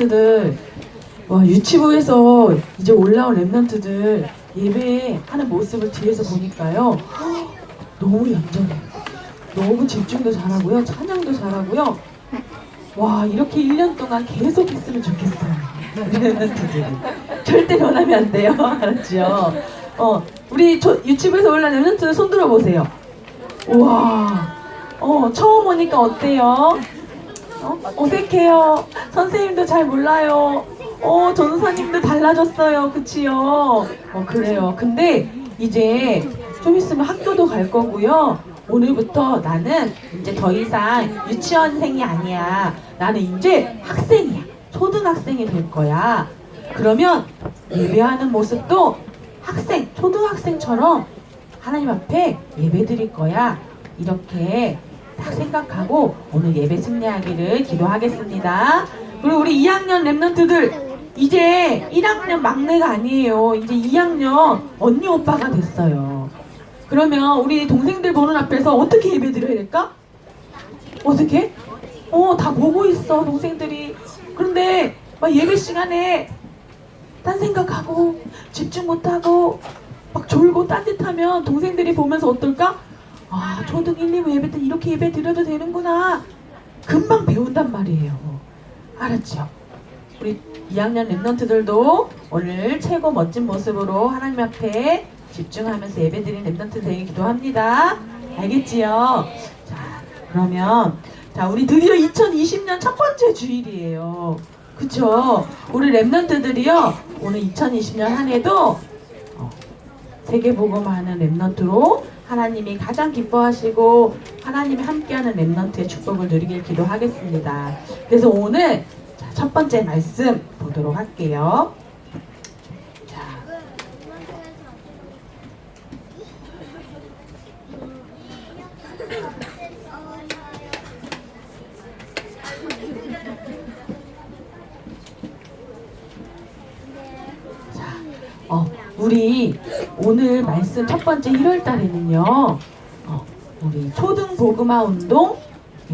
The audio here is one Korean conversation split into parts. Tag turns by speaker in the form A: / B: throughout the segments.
A: 랩런트들, 와, 유치부에서 이제 올라온 랩런트들 예배하는 모습을 뒤에서 보니까요, 너무 얌전해요. 너무 집중도 잘하고요, 찬양도 잘하고요. 와, 이렇게 1년 동안 계속 했으면 좋겠어요. 랩런트들이 절대 변하면 안 돼요. 알았죠? 우리 유치부에서 올라온 랩런트들 손 들어보세요. 우와, 처음 오니까 어때요? 어색해요. 선생님도 잘 몰라요. 전사님도 달라졌어요. 그치요? 그래요. 근데 이제 좀 있으면 학교도 갈 거고요. 오늘부터 나는 이제 더 이상 유치원생이 아니야. 나는 이제 학생이야. 초등학생이 될 거야. 그러면 예배하는 모습도 학생, 초등학생처럼 하나님 앞에 예배 드릴 거야. 이렇게 딱 생각하고 오늘 예배 승리하기를 기도하겠습니다. 그리고 우리 2학년 랩런트들 이제 1학년 막내가 아니에요. 이제 2학년 언니 오빠가 됐어요. 그러면 우리 동생들 보는 앞에서 어떻게 예배 드려야 될까? 어떻게? 다 보고 있어 동생들이. 그런데 막 예배 시간에 딴 생각하고 집중 못하고 막 졸고 딴짓하면 동생들이 보면서 어떨까? 아, 초등 1, 2부 예배 때 이렇게 예배 드려도 되는구나. 금방 배운단 말이에요. 알았죠? 우리 2학년 랩런트들도 오늘 최고 멋진 모습으로 하나님 앞에 집중하면서 예배 드린 랩런트 되길 기도합니다. 알겠지요? 자, 그러면 우리 드디어 2020년 첫 번째 주일이에요. 그쵸? 우리 랩런트들이요, 오늘 2020년 한 해도 세계복음하는 랩런트로 하나님이 가장 기뻐하시고 하나님이 함께하는 랩런트의 축복을 누리길 기도하겠습니다. 그래서 오늘 첫 번째 말씀 보도록 할게요. 우리 오늘 말씀 첫 번째 1월 달에는요, 우리 초등 복음화 운동에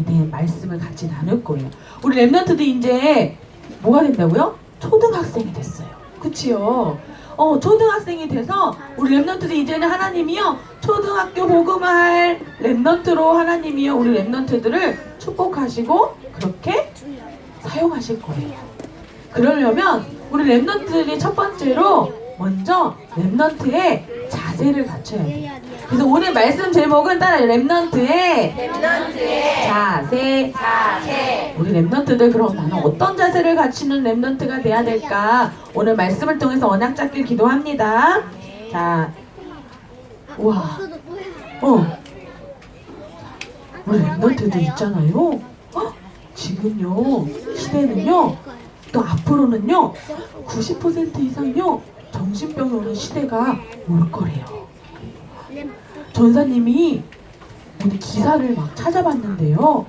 A: 대한 말씀을 같이 나눌 거예요. 우리 랩런트도 이제 뭐가 된다고요? 초등학생이 됐어요. 그치요? 초등학생이 돼서 우리 랩런트도 이제는 하나님이요, 초등학교 복음화할 랩런트로 하나님이요, 우리 랩런트들을 축복하시고 그렇게 사용하실 거예요. 그러려면 우리 랩런트들이 첫 번째로 먼저 랩런트의 자세를 갖춰야 돼요. 그래서 오늘 말씀 제목은 따라 랩런트의 자세. 우리 랩런트들 그럼 나는 어떤 자세를 갖추는 랩런트가 돼야 될까? 오늘 말씀을 통해서 언약 잡길 기도합니다. 자, 우와, 우리 랩런트들 있잖아요. 지금요, 시대는요, 또 앞으로는요, 90% 이상요, 정신병이 오는 시대가 올 거래요. 전사님이 오늘 기사를 막 찾아봤는데요.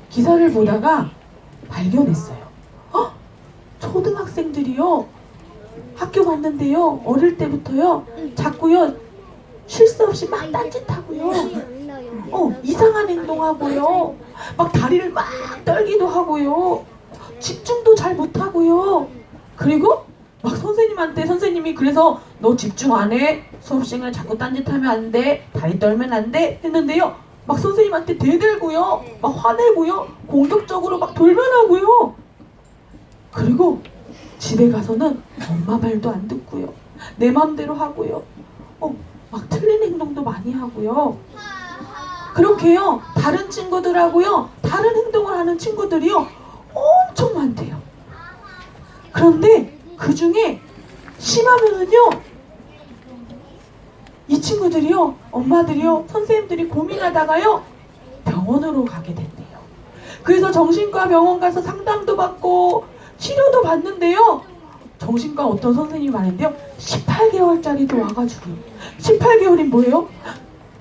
A: 기사를 보다가 발견했어요. 초등학생들이요, 학교 갔는데요, 어릴 때부터요, 자꾸요, 쉴 새 없이 막 딴짓하고요, 이상한 행동하고요, 막 다리를 막 떨기도 하고요, 집중도 잘 못하고요. 그리고 막 선생님이 그래서 너 집중 안 해? 수업 시간에 자꾸 딴짓하면 안 돼? 다리 떨면 안 돼? 했는데요, 막 선생님한테 대들고요, 막 화내고요, 공격적으로 막 돌변하고요. 그리고 집에 가서는 엄마 말도 안 듣고요, 내 맘대로 하고요, 막 틀린 행동도 많이 하고요. 그렇게요, 다른 친구들하고요, 다른 행동을 하는 친구들이요, 엄청 많대요. 그런데 그 중에 심하면은요, 이 친구들이요, 엄마들이요, 선생님들이 고민하다가요, 병원으로 가게 된대요. 그래서 정신과 병원 가서 상담도 받고 치료도 받는데요, 정신과 어떤 선생님이 말했는데요, 18개월짜리도 와가지고, 18개월이 뭐예요?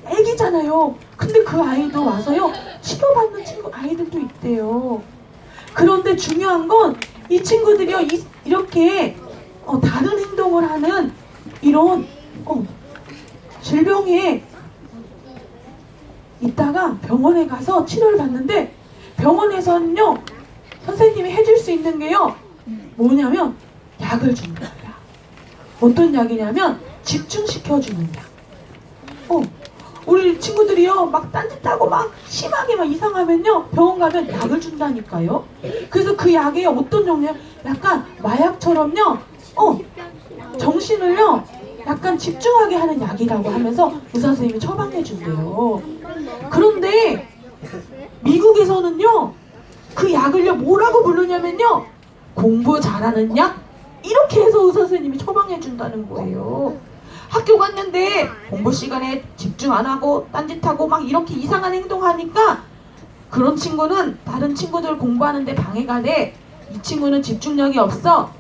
A: 애기잖아요. 근데 그 아이도 와서요, 치료받는 아이들도 있대요. 그런데 중요한 건 이 친구들이요, 이렇게 다른 행동을 하는 이런 질병에 있다가 병원에 가서 치료를 받는데, 병원에서는요, 선생님이 해줄 수 있는 게요, 뭐냐면 약을 준다. 어떤 약이냐면 집중시켜주는 약. 우리 친구들이요 막 딴짓하고 막 심하게 막 이상하면요 병원 가면 약을 준다니까요. 그래서 그 약이 어떤 종류야? 약간 마약처럼요 정신을요 약간 집중하게 하는 약이라고 하면서 의사 선생님이 처방해 준대요. 그런데 미국에서는요 그 약을요 뭐라고 부르냐면요 공부 잘하는 약 이렇게 해서 의사 선생님이 처방해 준다는 거예요. 학교 갔는데 공부 시간에 집중 안 하고 딴짓하고 막 이렇게 이상한 행동하니까 그런 친구는 다른 친구들 공부하는데 방해가 돼. 이 친구는 집중력이 없어.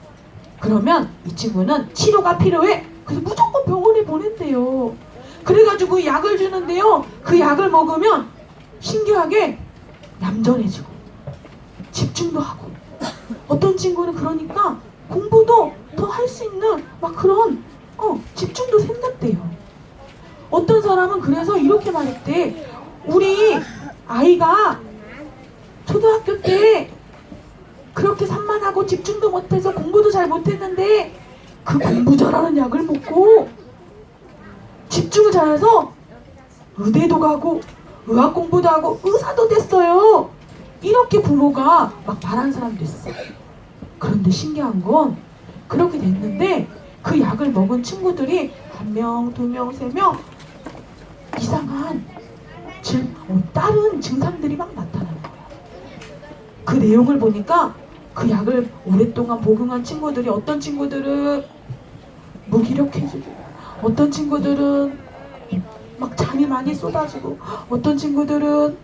A: 그러면 이 친구는 치료가 필요해. 그래서 무조건 병원에 보낸대요. 그래가지고 약을 주는데요. 그 약을 먹으면 신기하게 얌전해지고 집중도 하고 어떤 친구는 그러니까 공부도 더 할 수 있는 막 그런 집중도 생겼대요. 어떤 사람은 그래서 이렇게 말했대. 우리 아이가 초등학교 때 그렇게 산만하고 집중도 못해서 공부도 잘 못했는데 그 공부 잘하는 약을 먹고 집중을 잘해서 의대도 가고 의학 공부도 하고 의사도 됐어요. 이렇게 부모가 막 말하는 사람도 있어. 그런데 신기한 건 그렇게 됐는데 그 약을 먹은 친구들이 1명, 2명, 3명 이상한 다른 증상들이 막 나타나는 거야. 그 내용을 보니까 그 약을 오랫동안 복용한 친구들이 어떤 친구들은 무기력해지고 어떤 친구들은 막 잠이 많이 쏟아지고 어떤 친구들은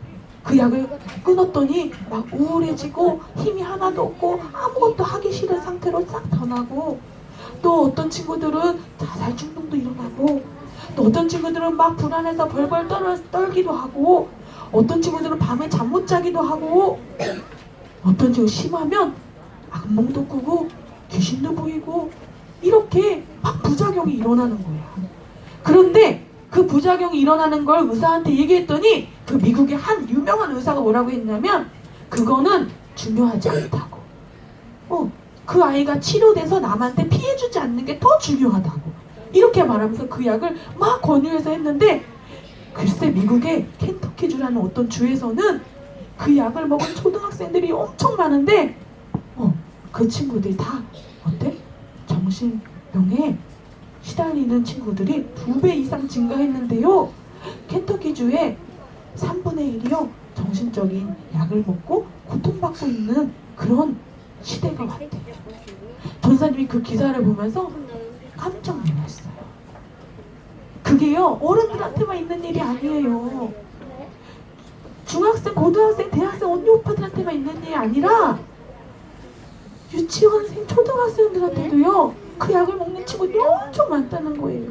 A: 그 약을 끊었더니 막 우울해지고 힘이 하나도 없고 아무것도 하기 싫은 상태로 싹 변하고 또 어떤 친구들은 자살 충동도 일어나고 또 어떤 친구들은 막 불안해서 벌벌 떨기도 하고 어떤 친구들은 밤에 잠 못 자기도 하고 어떤 친구 심하면 악몽도 꾸고 귀신도 보이고 이렇게 막 부작용이 일어나는 거야. 그런데 그 부작용이 일어나는 걸 의사한테 얘기했더니 그 미국의 한 유명한 의사가 뭐라고 했냐면 그거는 중요하지 않다고. 그 아이가 치료돼서 남한테 피해주지 않는 게 더 중요하다고. 이렇게 말하면서 그 약을 막 권유해서 했는데 글쎄 미국의 켄터키주라는 어떤 주에서는 그 약을 먹은 초등학생들이 엄청 많은데 그 친구들이 다 어때? 정신병에 시달리는 친구들이 2배 이상 증가했는데요. 켄터키주의 3분의 1이요. 정신적인 약을 먹고 고통받고 있는 그런 시대가 왔대요. 전사님이 그 기사를 보면서 깜짝 놀랐어요. 그게요. 어른들한테만 있는 일이 아니에요. 중학생, 고등학생, 대학생 언니 오빠들한테만 있는 일이 아니라 유치원생, 초등학생들한테도요. 그 약을 먹는 친구들이 엄청 많다는 거예요.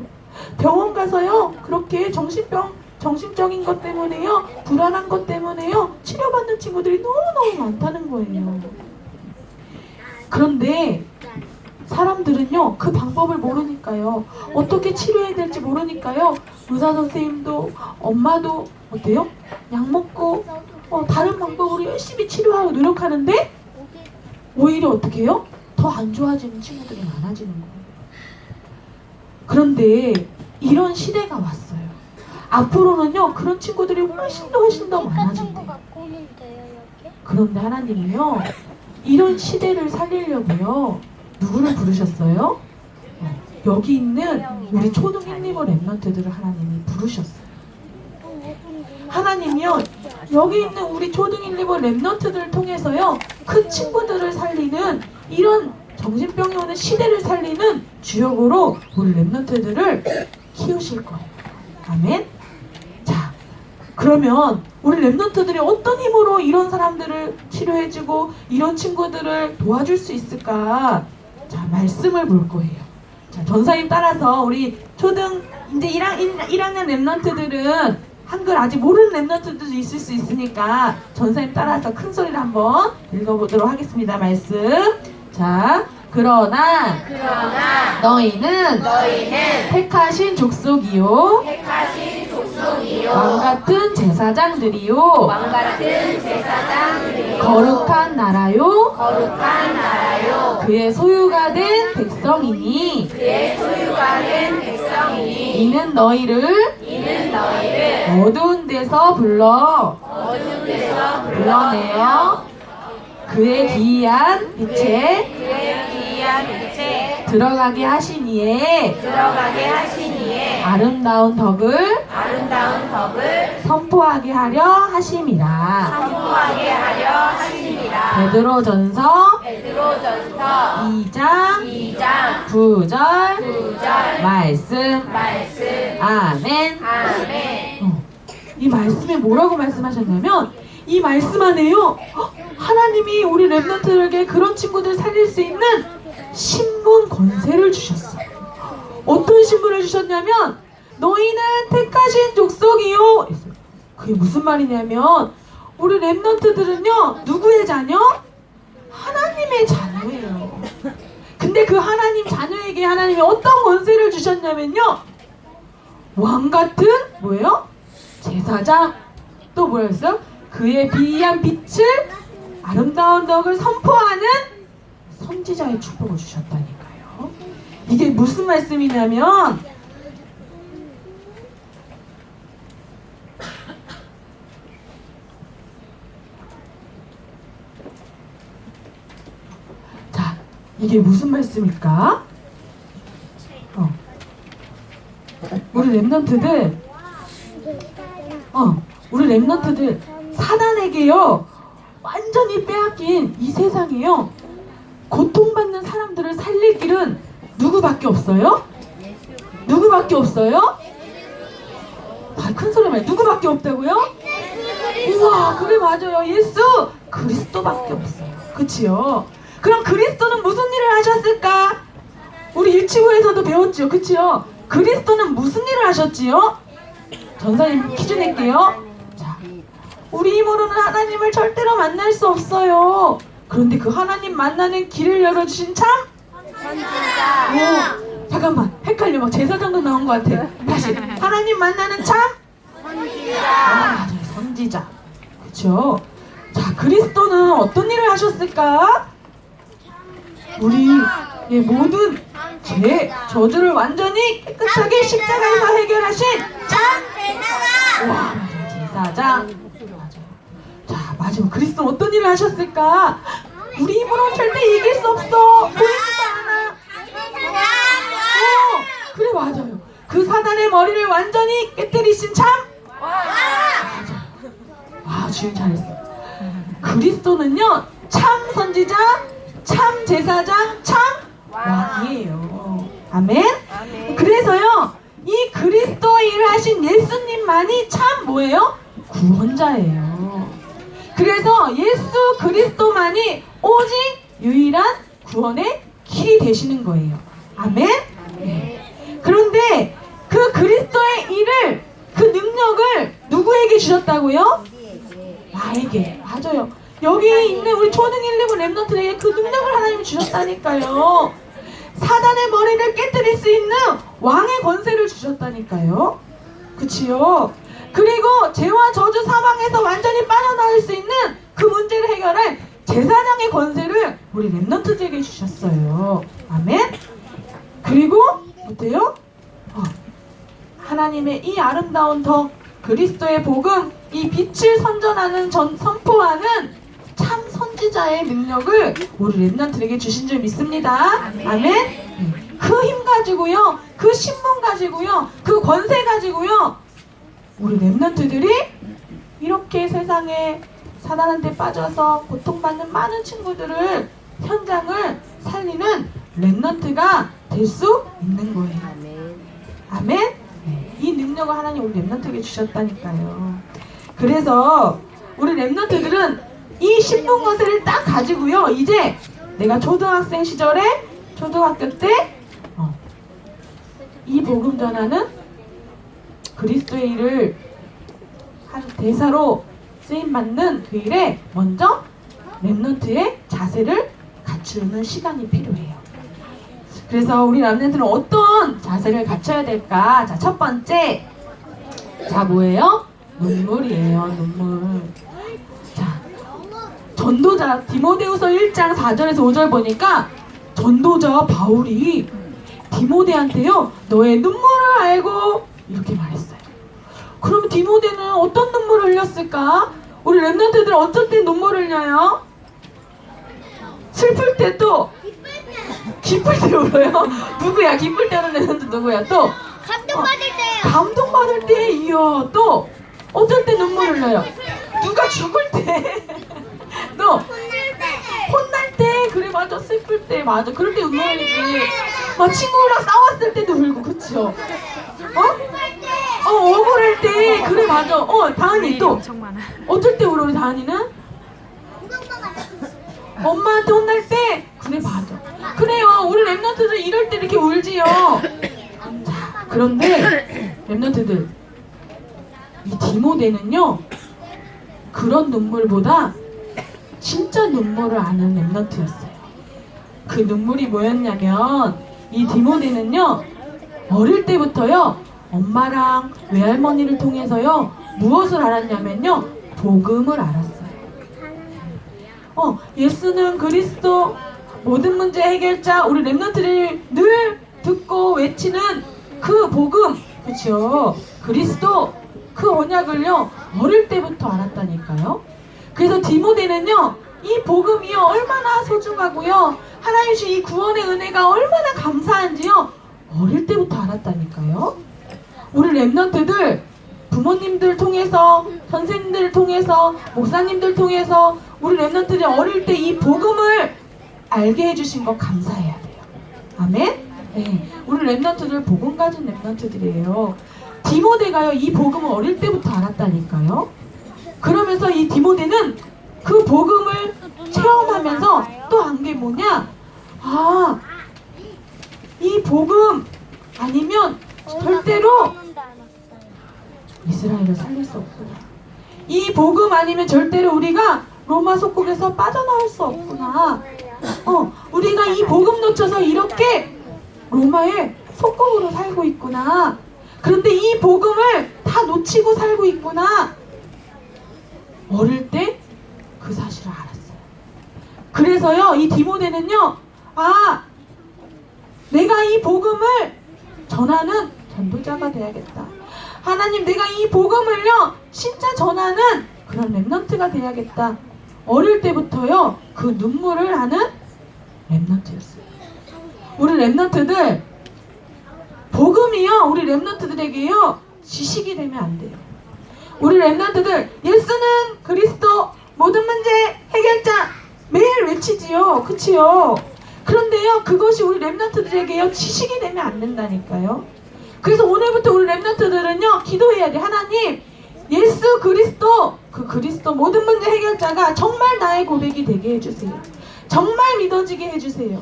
A: 병원 가서요. 그렇게 정신적인 것 때문에요. 불안한 것 때문에요. 치료받는 친구들이 너무너무 많다는 거예요. 그런데 사람들은요. 그 방법을 모르니까요. 어떻게 치료해야 될지 모르니까요. 의사 선생님도 엄마도 어때요? 약 먹고 다른 방법으로 열심히 치료하고 노력하는데 오히려 어떻게 해요? 더 안 좋아지는 친구들이 많아지는 거예요. 그런데 이런 시대가 왔어요. 앞으로는요. 그런 친구들이 훨씬 더 많아진대요. 그런데 하나님이요. 이런 시대를 살리려고요. 누구를 부르셨어요? 여기 있는 우리 초등 힐리버 랩런트들을 하나님이 부르셨어요. 하나님이요. 여기 있는 우리 초등 힐리버 랩런트들을 통해서요. 그 친구들을 살리는 이런 정신병이 오는 시대를 살리는 주역으로 우리 랩런트들을 키우실 거예요. 아멘. 자, 그러면 우리 랩런트들이 어떤 힘으로 이런 사람들을 치료해주고 이런 친구들을 도와줄 수 있을까? 자, 말씀을 볼 거예요. 자, 전사님 따라서 우리 초등 이제 1학년 랩런트들은 한글 아직 모르는 랩런트들도 있을 수 있으니까 전사님 따라서 큰 소리로 한번 읽어보도록 하겠습니다. 말씀. 자, 그러나 너희는 택하신 족속이요 왕같은 제사장들이요 거룩한 나라요 그의 소유가 된 백성이니 이는 너희를 어두운 데서 불러내어 그의 기이한 빛에 들어가게 하시니에 아름다운 덕을 선포하게 하려 하심이라. 베드로전서 2장 9절 말씀. 아멘. 이 말씀에 뭐라고 말씀하셨냐면 이 말씀 안에요 하나님이 우리 렘넌트들에게 그런 친구들 살릴 수 있는 신분 권세를 주셨어요. 어떤 신분을 주셨냐면 너희는 택하신 족속이요. 그게 무슨 말이냐면 우리 렘넌트들은요 누구의 자녀? 하나님의 자녀예요. 근데 그 하나님 자녀에게 하나님이 어떤 권세를 주셨냐면요 왕같은 뭐예요? 제사장. 또 뭐였어요? 그의 비이한 빛을 아름다운 덕을 선포하는 선지자의 축복을 주셨다니까요. 이게 무슨 말씀이냐면 자, 이게 무슨 말씀일까? 우리 렘넌트들 사단에게요 완전히 빼앗긴 이 세상에요 고통받는 사람들을 살릴 길은 누구밖에 없어요? 누구밖에 없어요? 큰 소리 말해. 누구밖에 없다고요? 우와, 그래 맞아요. 예수 그리스도밖에 없어요. 그치요? 그럼 그리스도는 무슨 일을 하셨을까? 우리 유치부에서도 배웠죠. 그치요? 그리스도는 무슨 일을 하셨지요? 전사님 퀴즈 낼게요. 자, 우리 힘으로는 하나님을 절대로 만날 수 없어요. 그런데 그 하나님 만나는 길을 열어주신 참? 선지자. 오, 잠깐만 헷갈려. 막 제사장도 나온 것 같아. 다시 하나님 만나는 참? 선지자. 맞아요. 선지자. 그쵸? 자, 그리스도는 어떤 일을 하셨을까? 우리 모든 죄, 저주를 완전히 깨끗하게 십자가에서 해결하신 참? 제사장. 와, 맞아요. 제사장. 자, 마지막 그리스도는 어떤 일을 하셨을까? 우리 힘으로는 절대 이길 수 없어. 보이지도 않아. 그래 맞아요. 그 사단의 머리를 완전히 깨뜨리신 참? 맞아요. 와, 주님 잘했어. 그리스도는요 참 선지자, 참 제사장, 참 왕이에요. 아멘? 그래서요 이 그리스도의 일을 하신 예수님만이 참 뭐예요? 구원자예요. 그래서 예수 그리스도만이 오직 유일한 구원의 길이 되시는 거예요. 아멘? 네. 그런데 그 그리스도의 일을, 그 능력을 누구에게 주셨다고요? 나에게. 맞아요. 여기에 있는 우리 초등 1, 2부 렘넌트에게 그 능력을 하나님이 주셨다니까요. 사단의 머리를 깨뜨릴 수 있는 왕의 권세를 주셨다니까요. 그치요? 그리고 죄와 저주 사망에서 완전히 빠져나올 수 있는 그 문제를 해결할 제사장의 권세를 우리 렘넌트들에게 주셨어요. 아멘? 그리고 어때요? 하나님의 이 아름다운 덕, 그리스도의 복음, 이 빛을 선포하는 참 선지자의 능력을 우리 렘넌트에게 주신 줄 믿습니다. 아멘? 그 힘 가지고요, 그 신분 가지고요, 그 권세 가지고요, 우리 렘넌트들이 이렇게 세상에 사단한테 빠져서 고통받는 많은 친구들을, 현장을 살리는 렘넌트가 될 수 있는 거예요. 아멘? 네. 이 능력을 하나님 우리 렘넌트에게 주셨다니까요. 그래서 우리 렘넌트들은 이 신분 권세를 딱 가지고요, 이제 내가 초등학생 시절에, 초등학교 때 이 복음 전하는 그리스도의 일을 한 대사로 쓰임받는 그 일에 먼저 렘넌트의 자세를 갖추는 시간이 필요해요. 그래서 우리 렘넌트는 어떤 자세를 갖춰야 될까? 자, 첫 번째, 자, 뭐예요? 눈물이에요. 눈물. 자, 전도자 디모데후서 1장 4절에서 5절 보니까 전도자 바울이 디모데한테요, 너의 눈물을 알고 이렇게 말했어요. 그럼 디모데는 어떤 눈물을 흘렸을까? 우리 랩런트들 어쩔 때 눈물을 흘려요? 슬플 때, 또 기쁠 때 울어요? 누구야? 기쁠 때 우는 랩런트 누구야? 또
B: 감동받을 때요.
A: 감동받을 때. 이야, 또 어쩔 때 눈물 흘려요? 누가 죽을 때. 또
B: 혼날 때.
A: 혼날 때. 그래, 맞아. 슬플 때, 맞아. 그럴 때 눈물 흘리지. 막 친구랑 싸웠을 때도 울고, 그쵸? 억울할 때. 그래, 맞아. 다은이 또 어쩔 때 울어? 우리 다은이는 엄마한테 혼날 때. 그래, 맞아. 그래요, 우리 랩런트들 이럴 때 이렇게 울지요. 자, 그런데 랩런트들, 이 디모데는요, 그런 눈물보다 진짜 눈물을 아는 랩런트였어요. 그 눈물이 뭐였냐면, 이 디모데는요, 어릴 때부터요, 엄마랑 외할머니를 통해서요, 무엇을 알았냐면요, 복음을 알았어요. 예수는 그리스도, 모든 문제 해결자. 우리 랩런트들이 늘 듣고 외치는 그 복음, 그쵸? 그리스도, 그 언약을요, 어릴 때부터 알았다니까요. 그래서 디모데는요, 이 복음이요, 얼마나 소중하고요, 하나님 주신 이 구원의 은혜가 얼마나 감사한지요, 어릴 때부터 알았다니까요. 우리 랩런트들, 부모님들 통해서, 선생님들 통해서, 목사님들 통해서 우리 랩런트들이 어릴 때 이 복음을 알게 해주신 거 감사해야 돼요. 아멘? 네, 우리 랩런트들 복음 가진 랩런트들이에요. 디모데가요, 이 복음을 어릴 때부터 알았다니까요. 그러면서 이 디모데는 그 복음을 체험하면서 또 한 게 뭐냐? 이 복음 아니면 절대로 이스라엘을 살릴 수 없구나. 이 복음 아니면 절대로 우리가 로마 속국에서 빠져나올 수 없구나. 우리가 이 복음 놓쳐서 이렇게 로마의 속국으로 살고 있구나. 그런데 이 복음을 다 놓치고 살고 있구나. 어릴 때 그 사실을 알았어요. 그래서요, 이 디모데는요, 내가 이 복음을 전하는 전도자가 돼야겠다. 하나님, 내가 이 복음을요, 진짜 전하는 그런 랩런트가 돼야겠다. 어릴 때부터요, 그 눈물을 하는 랩런트였어요. 우리 랩런트들, 복음이요, 우리 랩런트들에게요, 지식이 되면 안 돼요. 우리 랩런트들, 예수는 그리스도, 모든 문제 해결자 매일 외치지요. 그치요? 그런데요, 그것이 우리 랩런트들에게요, 지식이 되면 안 된다니까요. 그래서 오늘부터 우리 랩런트들은요, 기도해야 돼. 하나님, 예수 그리스도, 그 그리스도 모든 문제 해결자가 정말 나의 고백이 되게 해주세요. 정말 믿어지게 해주세요.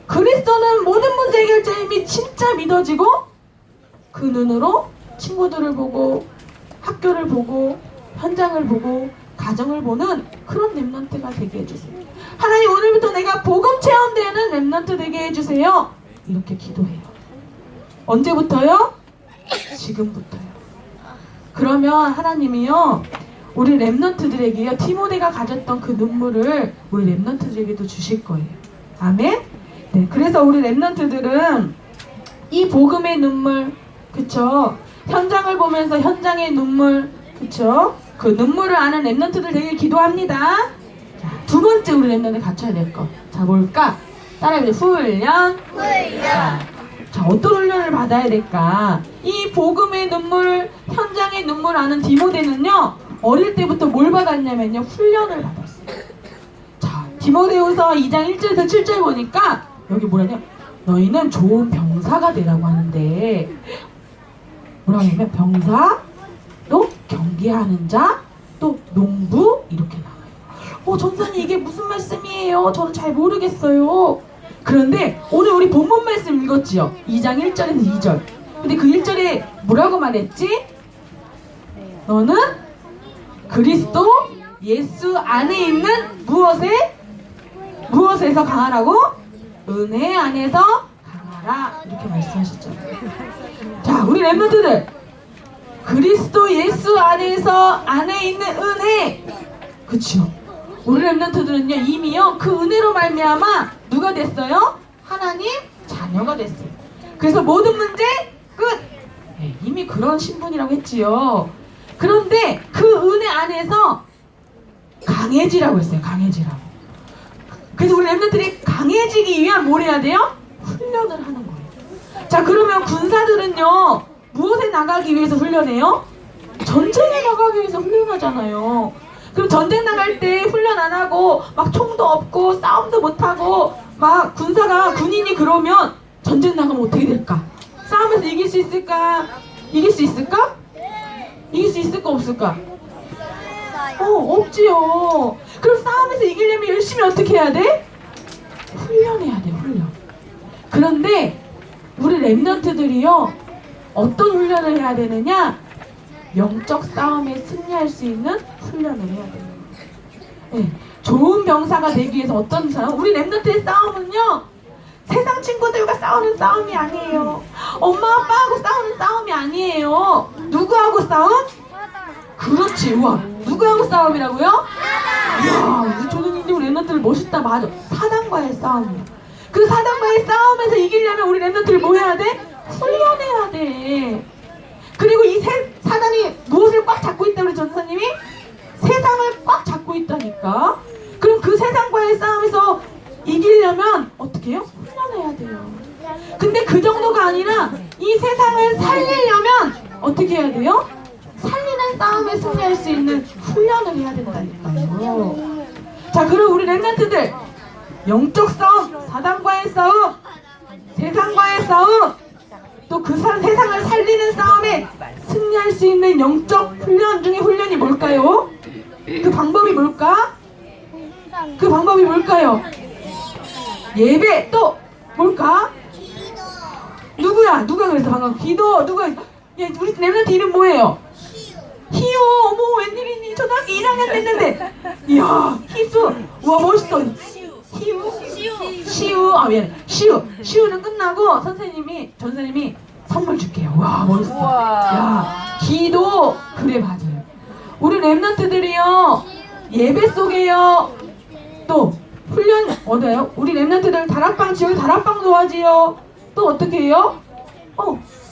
A: 그리스도는 모든 문제 해결자임이 진짜 믿어지고, 그 눈으로 친구들을 보고, 학교를 보고, 현장을 보고, 가정을 보는 그런 랩런트가 되게 해주세요. 하나님, 오늘부터 내가 복음 체험되는 랩런트 되게 해주세요. 이렇게 기도해요. 언제부터요? 지금부터요. 그러면 하나님이요, 우리 랩런트들에게요, 디모데가 가졌던 그 눈물을 우리 랩런트들에게도 주실 거예요. 아멘? 네, 그래서 우리 랩런트들은 이 복음의 눈물, 그쵸? 현장을 보면서 현장의 눈물, 그쵸? 그 눈물을 아는 랩런트들 되길 기도합니다. 자, 두 번째 우리 랩런트 갖춰야 될 거. 자, 뭘까? 따라해보세요. 훈련. 자, 어떤 훈련을 받아야 될까? 이 복음의 눈물, 현장의 눈물 아는 디모데는요, 어릴 때부터 뭘 받았냐면요, 훈련을 받았어요. 자, 디모데후서 2장 1절에서 7절 보니까 여기 뭐라냐? 너희는 좋은 병사가 되라고 하는데, 뭐라고 하냐면 병사, 또 경계하는 자, 또 농부, 이렇게 나와요. 전사님, 이게 무슨 말씀이에요? 저는 잘 모르겠어요. 그런데 오늘 우리 본문 말씀 읽었지요? 2장 1절에서 2절. 근데 그 1절에 뭐라고 말했지? 너는 그리스도 예수 안에 있는 무엇에서 강하라고? 은혜 안에서 강하라. 이렇게 말씀하셨잖아요. 자, 우리 랩런트들, 그리스도 예수 안에 있는 은혜, 그치요? 우리 렘넌트들은요 이미요 그 은혜로 말미암아 누가 됐어요? 하나님 자녀가 됐어요. 그래서 모든 문제 끝. 네, 이미 그런 신분이라고 했지요. 그런데 그 은혜 안에서 강해지라고 했어요. 강해지라고. 그래서 우리 렘넌트들이 강해지기 위한 뭘 해야 돼요? 훈련을 하는 거예요. 자, 그러면 군사들은요 무엇에 나가기 위해서 훈련해요? 전쟁에 나가기 위해서 훈련하잖아요. 그럼 전쟁 나갈 때 훈련 안 하고 막 총도 없고 싸움도 못 하고 막 군인이 그러면 전쟁 나가면 어떻게 될까? 싸움에서 이길 수 있을까? 이길 수 있을까? 이길 수 있을까 없을까? 없지요. 그럼 싸움에서 이기려면 열심히 어떻게 해야 돼? 훈련해야 돼, 훈련. 그런데 우리 렘넌트들이요 어떤 훈련을 해야 되느냐? 영적 싸움에 승리할 수 있는 훈련을 해야 돼요. 네, 좋은 병사가 되기 위해서 어떤 싸움? 우리 렘넌트의 싸움은요 세상 친구들과 싸우는 싸움이 아니에요. 엄마 아빠하고 싸우는 싸움이 아니에요. 누구하고 싸움? 그렇지. 우와, 누구하고 싸움이라고요? 이야, 우리 조선인들 우리 렘넌트들 멋있다. 맞아, 사단과의 싸움이야. 그 사단과의 싸움에서 이기려면 우리 렘넌트를 뭐 해야 돼? 훈련해야 돼. 그리고 이 사단이 무엇을 꽉 잡고 있다 우리 전사님이? 세상을 꽉 잡고 있다니까. 그럼 그 세상과의 싸움에서 이기려면 어떻게 해요? 훈련해야 돼요. 근데 그 정도가 아니라 이 세상을 살리려면 어떻게 해야 돼요? 살리는 싸움에 승리할 수 있는 훈련을 해야 된다니까요. 자, 그럼 우리 렘넌트들 영적 싸움, 사단과의 싸움, 세상과의 싸움, 또 그 세상을 살리는 싸움에 승리할 수 있는 영적 훈련 중에 훈련이 뭘까요? 그 방법이 뭘까? 그 방법이 뭘까요? 예배. 또 뭘까? 누구야? 누가 그랬어 방금? 기도. 누가? 예, 우리 렘넌트 이름 뭐예요? 희우. 어머, 웬일이니? 초등학교 1학년 됐는데. 이야, 희수. 와, 멋있어. 희우? 시우. 아, 미안해. 시우는 끝나고 전선생님이 선물 줄게요. 와, 멋있어. 야, 기도. 그래, 맞아요. 우리 렘넌트들이요 예배 속에요 또 훈련 얻어요. 우리 렘넌트들 다락방 지역에 다락방도 하지요. 또 어떻게 해요?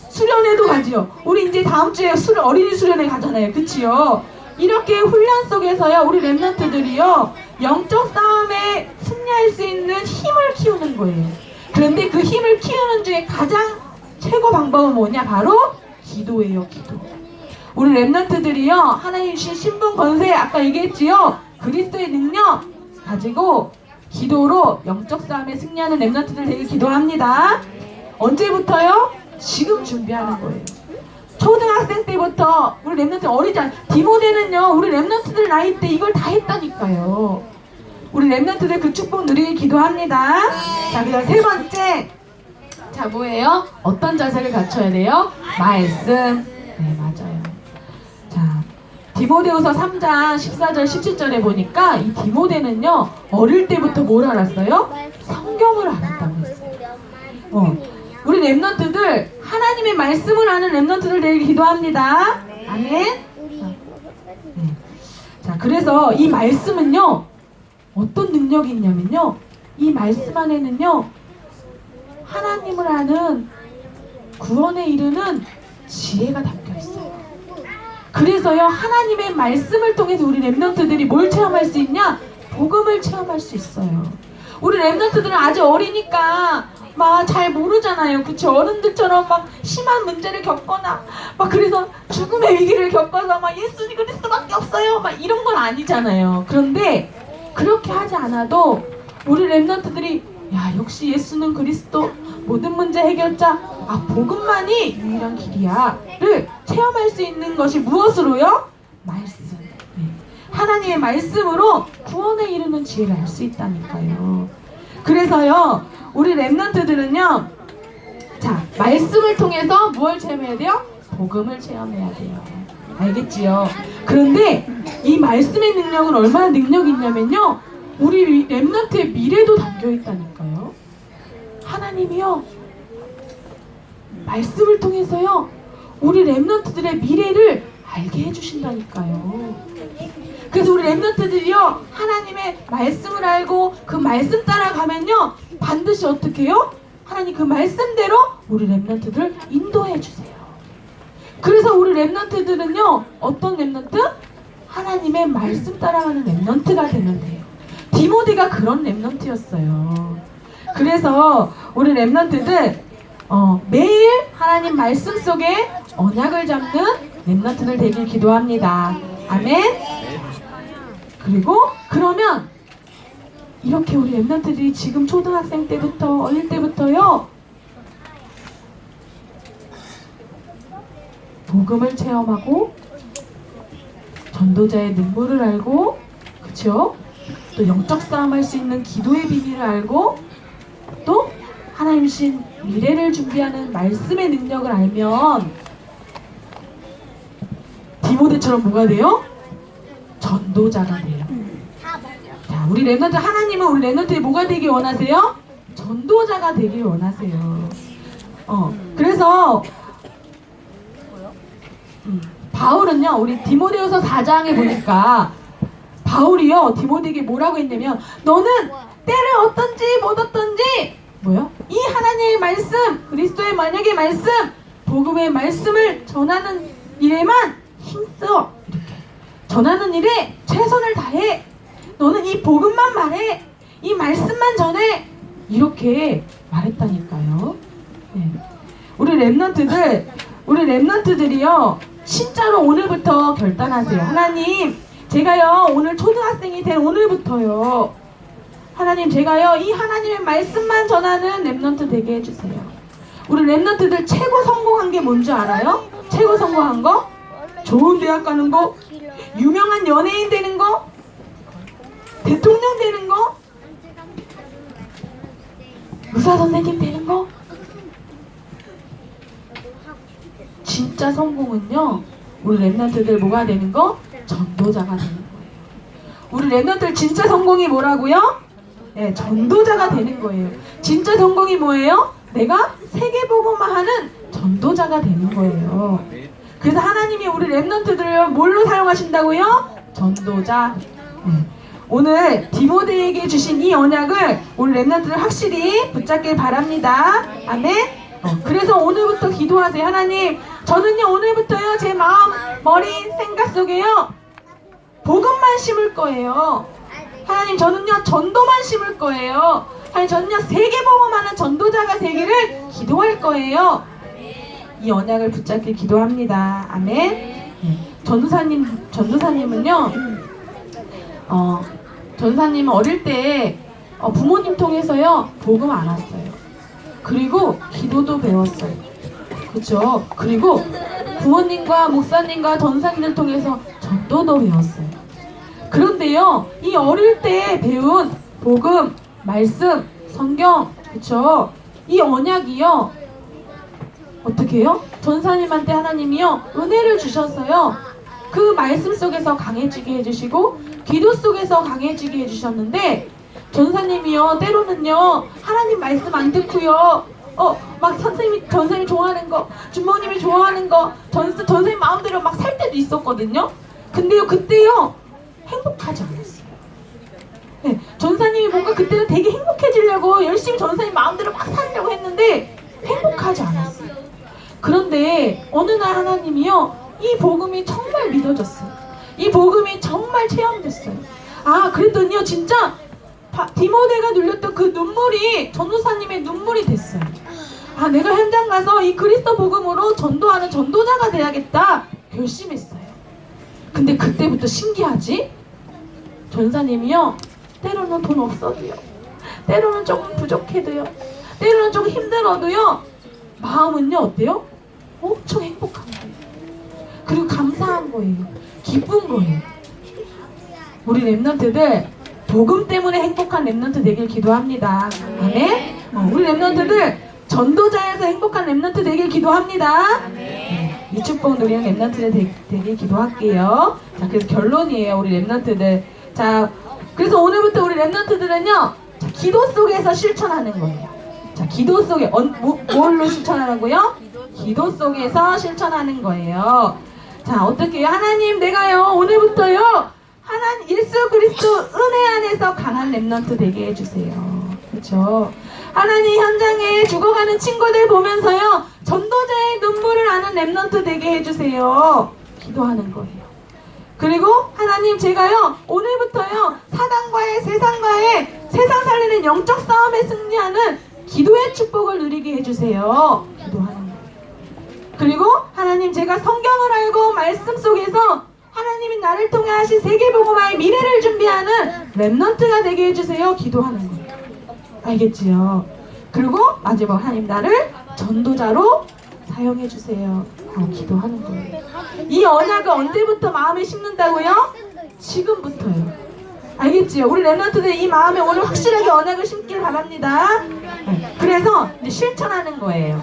A: 수련회도 가지요. 우리 이제 다음 주에 어린이 수련회 가잖아요. 그치요? 이렇게 훈련 속에서요 우리 렘넌트들이요 영적 싸움에 승리할 수 있는 힘을 키우는 거예요. 그런데 그 힘을 키우는 중에 가장 최고 방법은 뭐냐? 바로 기도예요. 기도. 우리 렘넌트들이요 하나님 주신 신분 권세 아까 얘기했지요. 그리스도의 능력 가지고 기도로 영적 싸움에 승리하는 렘넌트들 되게 기도합니다. 언제부터요? 지금 준비하는 거예요. 초등학생 때부터 우리 렘넌트 어리지 않아요. 디모데는요 우리 렘넌트들 나이 때 이걸 다 했다니까요. 우리 렘넌트들 그 축복 누리게 기도합니다. 자, 그다음 세 번째. 자, 뭐예요? 어떤 자세를 갖춰야 돼요? 말씀. 네, 맞아요. 자, 디모데후서 3장 14절 17절에 보니까 이 디모데는요 어릴 때부터 뭘 알았어요? 성경을 알았다고 했어요. 우리 렘넌트들 하나님의 말씀을 아는 렘넌트들 되게 기도합니다. 아멘. 네. 자, 그래서 이 말씀은요 어떤 능력이 있냐면요 이 말씀 안에는요 하나님을 아는 구원에 이르는 지혜가 담겨 있어요. 그래서요 하나님의 말씀을 통해서 우리 렘넌트들이 뭘 체험할 수 있냐? 복음을 체험할 수 있어요. 우리 렘넌트들은 아직 어리니까 막 잘 모르잖아요. 그치? 어른들처럼 막 심한 문제를 겪거나 막 그래서 죽음의 위기를 겪어서 막 예수님 그리스도밖에 없어요 막 이런 건 아니잖아요. 그런데 그렇게 하지 않아도 우리 렘넌트들이 야, 역시 예수는 그리스도 모든 문제 해결자, 복음만이 유일한 길이야를 체험할 수 있는 것이 무엇으로요? 말씀. 네. 하나님의 말씀으로 구원에 이르는 지혜를 알 수 있다니까요. 그래서요 우리 렘넌트들은요 자, 말씀을 통해서 무엇을 체험해야 돼요? 복음을 체험해야 돼요. 알겠지요? 그런데 이 말씀의 능력은 얼마나 능력이 있냐면요 우리 렘넌트의 미래도 담겨 있다니까요. 하나님이요 말씀을 통해서요 우리 렘넌트들의 미래를 알게 해주신다니까요. 그래서 우리 렘넌트들이요, 하나님의 말씀을 알고 그 말씀 따라가면요, 반드시 어떻게 해요? 하나님 그 말씀대로 우리 렘넌트들 인도해 주세요. 그래서 우리 렘넌트들은요, 어떤 렘넌트? 하나님의 말씀 따라가는 렘넌트가 되면 돼요. 디모데가 그런 렘넌트였어요. 그래서 우리 렘넌트들 매일 하나님 말씀 속에 언약을 잡는 렘넌트들 되길 기도합니다. 아멘. 그리고 그러면 이렇게 우리 렘넌트들이 지금 초등학생 때부터 어릴 때부터요, 복음을 체험하고 전도자의 눈물을 알고, 그쵸? 또 영적 싸움할 수 있는 기도의 비밀을 알고, 또 하나님 신 미래를 준비하는 말씀의 능력을 알면 디모데처럼 뭐가 돼요? 전도자가 돼요. 자, 우리 렘넌트, 하나님은 우리 렘넌트에 뭐가 되길 원하세요? 전도자가 되길 원하세요. 그래서 바울은요, 우리 디모데후서 4장에 보니까 바울이요, 디모데에게 뭐라고 했냐면, 너는 때를 어떤지 못 어떤지 뭐요? 이 하나님의 말씀, 그리스도의 만약의 말씀, 복음의 말씀을 전하는 일에만 힘써. 이렇게 전하는 일에 최선을 다해. 너는 이 복음만 말해. 이 말씀만 전해. 이렇게 말했다니까요. 네. 우리 렘넌트들이요, 진짜로 오늘부터 결단하세요. 하나님, 제가요, 오늘 초등학생이 된 오늘부터요, 하나님, 제가요, 이 하나님의 말씀만 전하는 렘넌트 되게 해주세요. 우리 렘넌트들 최고 성공한 게 뭔지 알아요? 최고 성공한 거? 좋은 대학 가는 거? 유명한 연예인 되는 거? 대통령 되는 거? 의사 선생님 되는 거? 진짜 성공은요, 우리 렘넌트들 뭐가 되는 거? 전도자가 되는 거예요. 우리 렘넌트들 진짜 성공이 뭐라고요? 네, 전도자가 되는 거예요. 진짜 성공이 뭐예요? 내가 세계복음화 하는 전도자가 되는 거예요. 그래서 하나님이 우리 렘넌트들을 뭘로 사용하신다고요? 전도자. 네. 오늘 디모데에게 주신 이 언약을 우리 렘넌트들 확실히 붙잡길 바랍니다. 아멘. 그래서 오늘부터 기도하세요. 하나님, 저는요, 오늘부터요, 제 마음, 머리, 생각 속에요, 복음만 심을 거예요. 하나님, 저는요, 전도만 심을 거예요. 하나님, 저는요, 세계복음하는 전도자가 되기를 기도할 거예요. 이 언약을 붙잡길 기도합니다. 아멘. 네. 전도사님은요, 전도사님은 어릴 때 부모님 통해서요, 복음 알았어요. 그리고 기도도 배웠어요. 그렇죠? 그리고 부모님과 목사님과 전사님들 통해서 전도도 배웠어요. 그런데요, 이 어릴 때 배운 복음, 말씀, 성경, 그쵸? 이 언약이요, 어떻게 해요? 전사님한테 하나님이요, 은혜를 주셨어요. 그 말씀 속에서 강해지게 해주시고, 기도 속에서 강해지게 해주셨는데, 전사님이요, 때로는요, 하나님 말씀 안 듣고요, 막 전사님이 좋아하는 거, 주모님이 좋아하는 거, 전사님 마음대로 막 살 때도 있었거든요. 근데요, 그때요, 행복하지 않았어요. 네, 전사님이 뭔가 그때는 되게 행복해지려고 열심히 전사님 마음대로 막 살려고 했는데 행복하지 않았어요. 그런데 어느 날 하나님이요, 이 복음이 정말 믿어졌어요. 이 복음이 정말 체험됐어요. 아, 그랬더니요, 진짜 디모데가 눌렸던 그 눈물이 전도사님의 눈물이 됐어요. 아, 내가 현장 가서 이 그리스도 복음으로 전도하는 전도자가 돼야겠다 결심했어요. 근데 그때부터 신기하지? 전사님이요, 때로는 돈 없어도요, 때로는 조금 부족해도요, 때로는 조금 힘들어도요, 마음은요, 어때요? 엄청 행복한 거예요. 그리고 감사한 거예요. 기쁜 거예요. 우리 렘넌트들 복음 때문에 행복한 렘넌트 되길 기도합니다. 아멘. 우리 렘넌트들 전도자에서 행복한 렘넌트 되길 기도합니다. 네, 이 축복 누리는 렘넌트들 되길 기도할게요. 자, 그래서 결론이에요, 우리 렘넌트들. 자, 그래서 오늘부터 우리 렘넌트들은요, 자, 기도 속에서 실천하는 거예요. 자, 기도 속에 뭘로 실천하라고요? 기도 속에서 실천하는 거예요. 자, 어떻게 해요? 하나님, 내가요, 오늘부터요, 하나님, 예수 그리스도 은혜 안에서 강한 렘넌트 되게 해주세요. 그렇죠? 하나님, 현장에 죽어가는 친구들 보면서요, 전도자의 눈물을 아는 렘넌트 되게 해주세요. 기도하는 거예요. 그리고 하나님, 제가요, 오늘부터요, 사단과의 세상 살리는 영적 싸움에 승리하는 기도의 축복을 누리게 해주세요. 기도하는 거예요. 그리고 하나님, 제가 성경을 알고 말씀 속에서 하나님이 나를 통해 하신 세계복음화의 미래를 준비하는 렘넌트가 되게 해주세요. 기도하는 거예요. 알겠지요? 그리고 마지막, 하나님, 나를 전도자로 사용해주세요. 기도하는 거예요. 이 언약을 언제부터 마음에 심는다고요? 지금부터요. 알겠지요? 우리 렘넌트들 이 마음에 오늘 확실하게 언약을 심길 바랍니다. 그래서 이제 실천하는 거예요.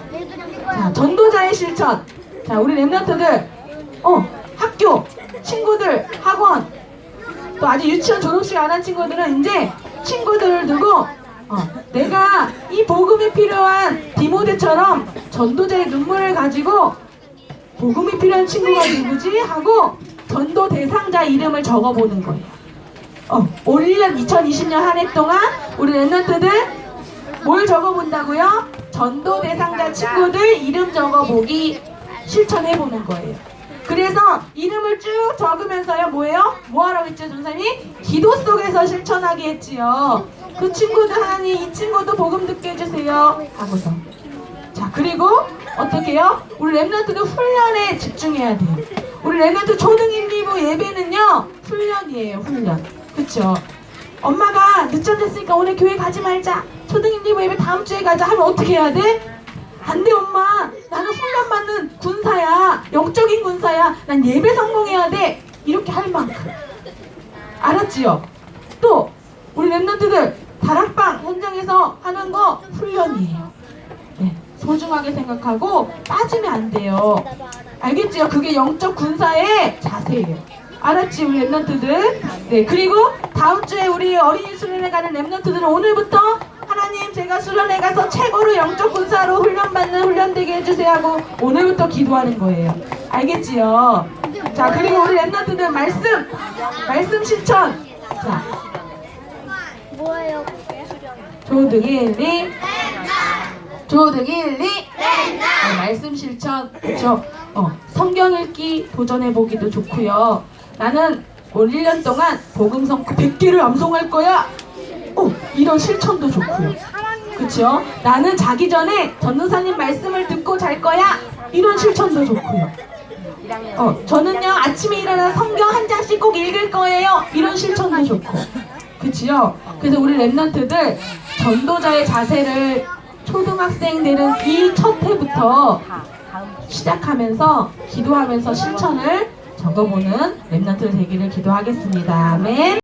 A: 자, 전도자의 실천. 자, 우리 렘넌트들 학교, 친구들, 학원, 또 아직 유치원 졸업식 안 한 친구들은 이제 친구들을 두고 내가 이 복음이 필요한 디모데처럼 전도자의 눈물을 가지고 복음이 필요한 친구가 누구지? 하고 전도 대상자 이름을 적어보는 거예요. 올 1년 2020년 한 해 동안 우리 렘넌트들 뭘 적어본다고요? 전도 대상자 친구들 이름 적어보기 실천해보는 거예요. 그래서 이름을 쭉 적으면서요, 뭐예요? 뭐 하라고 했죠, 전사님이? 기도 속에서 실천하게 했지요. 그 친구들, 하나님, 이 친구도 복음 듣게 해주세요. 하고서. 자, 그리고 어떻게 해요? 우리 렘넌트도 훈련에 집중해야 돼요. 우리 렘넌트 초등 1, 2부 예배는요, 훈련이에요, 훈련. 그쵸? 엄마가 늦잠 잤으니까 오늘 교회 가지 말자. 초등 1, 2부 예배 다음 주에 가자 하면 어떻게 해야 돼? 안 돼, 엄마. 나는 훈련받는 군사야. 영적인 군사야. 난 예배 성공해야 돼. 이렇게 할 만큼. 알았지요? 또 우리 렘넌트들 다락방 현장에서 하는 거 훈련이에요. 네, 소중하게 생각하고 빠지면 안 돼요. 알겠지요? 그게 영적 군사의 자세예요. 알았지, 우리 렘넌트들? 네, 그리고 다음 주에 우리 어린이 수련회 가는 렘넌트들은 오늘부터 하나님, 제가 수련회 가서 최고로 영적 군사로 훈련받는 훈련되게 해주세요 하고 오늘부터 기도하는 거예요. 알겠지요? 자, 그리고 우리 렘넌트들 말씀 실천. 자,
B: 뭐예요?
A: 조등 1, 2 조등 1, 2 말씀 실천. 그렇죠? 성경 읽기 도전해보기도 좋고요. 나는 올 1년 동안 복음성 100개를 암송할 거야. 이런 실천도 좋고요. 그렇죠? 나는 자기 전에 전도사님 말씀을 듣고 잘 거야. 이런 실천도 좋고요. 저는요, 아침에 일어나 성경 한 장씩 꼭 읽을 거예요. 이런 실천도 좋고. 그치요? 그래서 우리 렘넌트들 전도자의 자세를 초등학생들은 이 첫 해부터 시작하면서 기도하면서 실천을 적어보는 렘넌트 되기를 기도하겠습니다. 아멘.